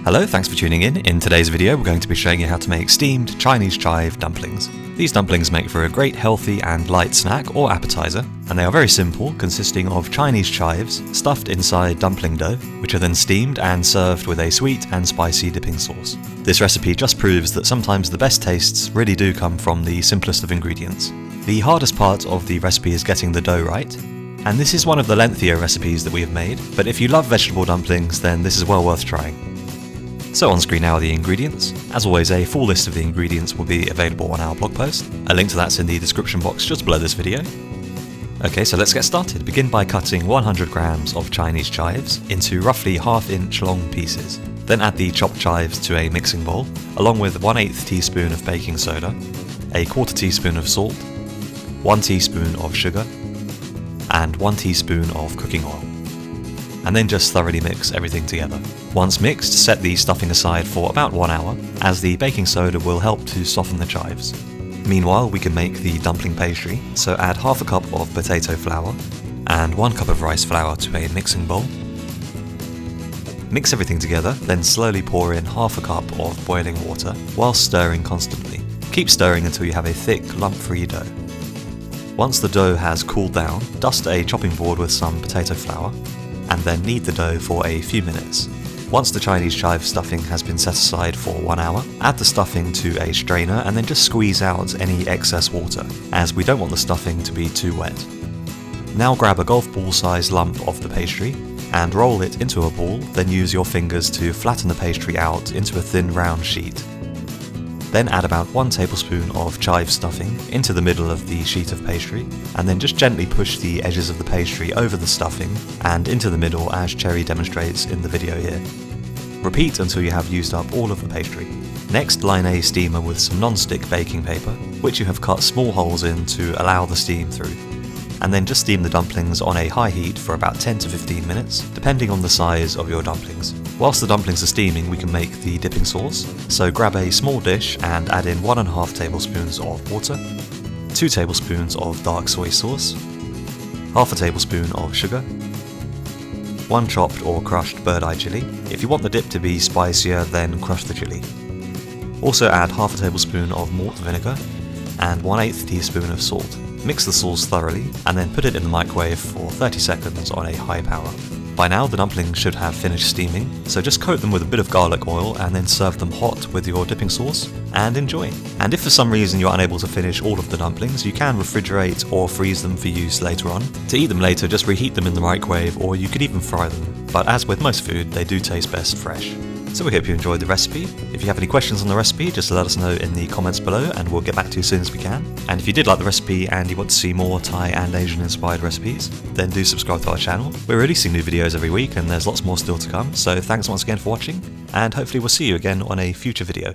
Hello, thanks for tuning in. In today's video we're going to be showing you how to make steamed Chinese chive dumplings. These dumplings make for a great healthy and light snack or appetizer, and they are very simple, consisting of Chinese chives stuffed inside dumpling dough, which are then steamed and served with a sweet and spicy dipping sauce. This recipe just proves that sometimes the best tastes really do come from the simplest of ingredients. The hardest part of the recipe is getting the dough right, and this is one of the lengthier recipes that we have made, but if you love vegetable dumplings then this is well worth trying. So on screen now are the ingredients. As always, a full list of the ingredients will be available on our blog post. A link to that's in the description box just below this video. Okay, so let's get started. Begin by cutting 100 grams of Chinese chives into roughly ½ inch long pieces. Then add the chopped chives to a mixing bowl, along with 1/8 teaspoon of baking soda, a 1/4 teaspoon of salt, 1 teaspoon of sugar, and 1 teaspoon of cooking oil. And then just thoroughly mix everything together. Once mixed, set the stuffing aside for about 1 hour, as the baking soda will help to soften the chives. Meanwhile, we can make the dumpling pastry, so add ½ cup of potato flour and 1 cup of rice flour to a mixing bowl. Mix everything together, then slowly pour in ½ cup of boiling water while stirring constantly. Keep stirring until you have a thick, lump-free dough. Once the dough has cooled down, dust a chopping board with some potato flour, and then knead the dough for a few minutes. Once the Chinese chive stuffing has been set aside for 1 hour, add the stuffing to a strainer and then just squeeze out any excess water, as we don't want the stuffing to be too wet. Now grab a golf ball sized lump of the pastry and roll it into a ball, then use your fingers to flatten the pastry out into a thin round sheet. Then add about 1 tablespoon of chive stuffing into the middle of the sheet of pastry, and then just gently push the edges of the pastry over the stuffing and into the middle as Cherry demonstrates in the video here. Repeat until you have used up all of the pastry. Next, line a steamer with some non-stick baking paper, which you have cut small holes in to allow the steam through. And then just steam the dumplings on a high heat for about 10 to 15 minutes, depending on the size of your dumplings. Whilst the dumplings are steaming, we can make the dipping sauce, so grab a small dish and add in 1½ tablespoons of water, 2 tablespoons of dark soy sauce, ½ tablespoon of sugar, 1 chopped or crushed bird eye chilli. If you want the dip to be spicier, then crush the chilli. Also add ½ tablespoon of malt vinegar and 1/8 teaspoon of salt. Mix the sauce thoroughly and then put it in the microwave for 30 seconds on a high power. By now the dumplings should have finished steaming, so just coat them with a bit of garlic oil and then serve them hot with your dipping sauce and enjoy. And if for some reason you're unable to finish all of the dumplings, you can refrigerate or freeze them for use later on. To eat them later, just reheat them in the microwave, or you could even fry them, but as with most food, they do taste best fresh. So we hope you enjoyed the recipe. If you have any questions on the recipe, just let us know in the comments below and we'll get back to you as soon as we can. And if you did like the recipe and you want to see more Thai and Asian inspired recipes, then do subscribe to our channel. We're releasing new videos every week and there's lots more still to come, so thanks once again for watching, and hopefully we'll see you again on a future video.